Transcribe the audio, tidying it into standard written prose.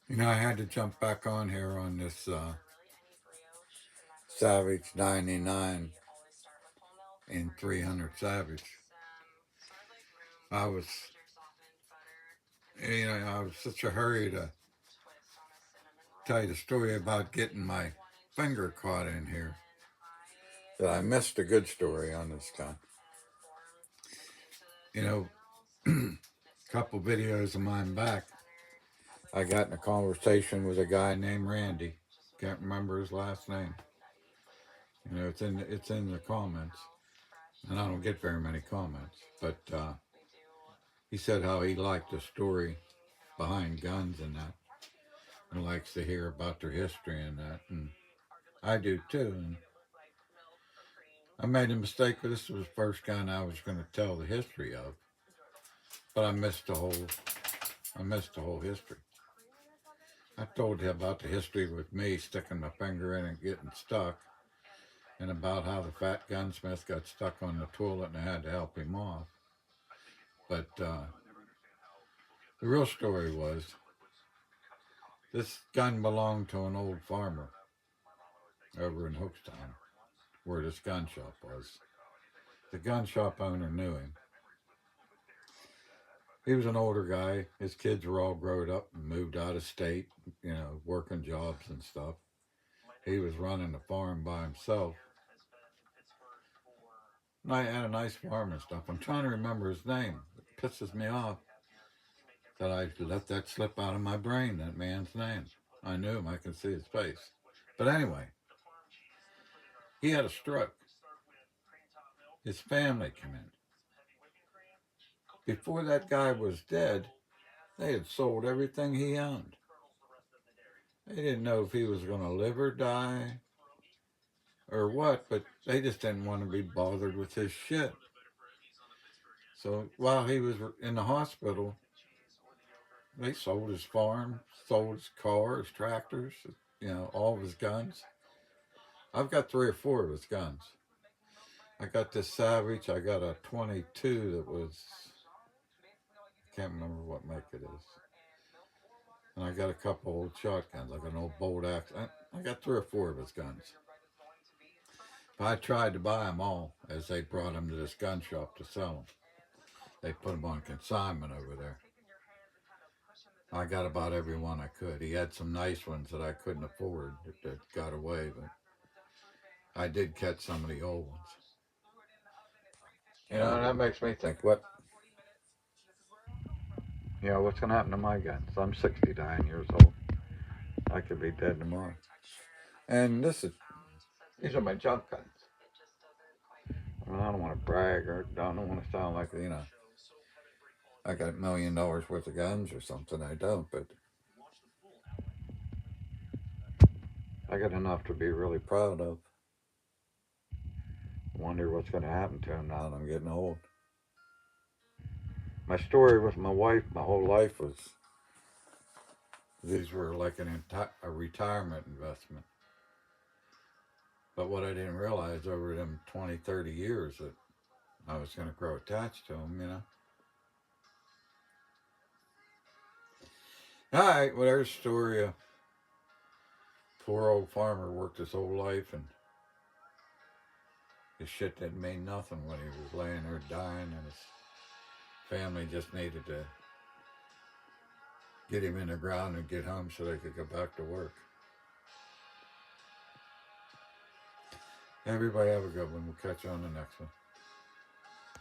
You know, I had to jump back on here on this Savage 99 in 300 Savage. I was, I was such a hurry to tell you the story about getting my finger caught in here that I missed a good story on this gun. You know, a couple videos of mine back, I got in a conversation with a guy named Randy. Can't remember his last name. You know, it's in the comments, and I don't get very many comments. But he said how he liked the story behind guns and that, and likes to hear about their history and that, and I do too. And I made a mistake. This was the first gun I was going to tell the history of, but I missed the whole history. I told you about the history with me sticking my finger in and getting stuck, and about how the fat gunsmith got stuck on the toilet and I had to help him off. But the real story was this gun belonged to an old farmer over in Hookstown, where this gun shop was. The gun shop owner knew him. He was an older guy. His kids were all grown up and moved out of state, working jobs and stuff. He was running the farm by himself. And I had a nice farm and stuff. I'm trying to remember his name. It pisses me off that I let that slip out of my brain, that man's name. I knew him. I could see his face. But anyway, he had a stroke. His family came in. Before that guy was dead, they had sold everything he owned. They didn't know if he was going to live or die or what, but they just didn't want to be bothered with his shit. So while he was in the hospital, they sold his farm, sold his car, his tractors, all of his guns. I've got 3 or 4 of his guns. I got this Savage. I got a 22 that was, I can't remember what make it is. And I got a couple old shotguns, like an old bolt action. I got 3 or 4 of his guns. But I tried to buy them all as they brought them to this gun shop to sell them. They put them on consignment over there. I got about every one I could. He had some nice ones that I couldn't afford that got away, but I did catch some of the old ones. That makes me think, what's going to happen to my guns? I'm 69 years old. I could be dead tomorrow. And these are my junk guns. I mean, I don't want to brag or I don't want to sound like, I got $1 million worth of guns or something. I don't, but I got enough to be really proud of. Wonder what's going to happen to him now that I'm getting old. My story with my wife, my whole life was these were like a retirement investment. But what I didn't realize over them 20, 30 years that I was going to grow attached to them. All right, well, there's a story of poor old farmer worked his whole life and his shit didn't mean nothing when he was laying there dying, and his family just needed to get him in the ground and get home so they could go back to work. Everybody have a good one. We'll catch you on the next one.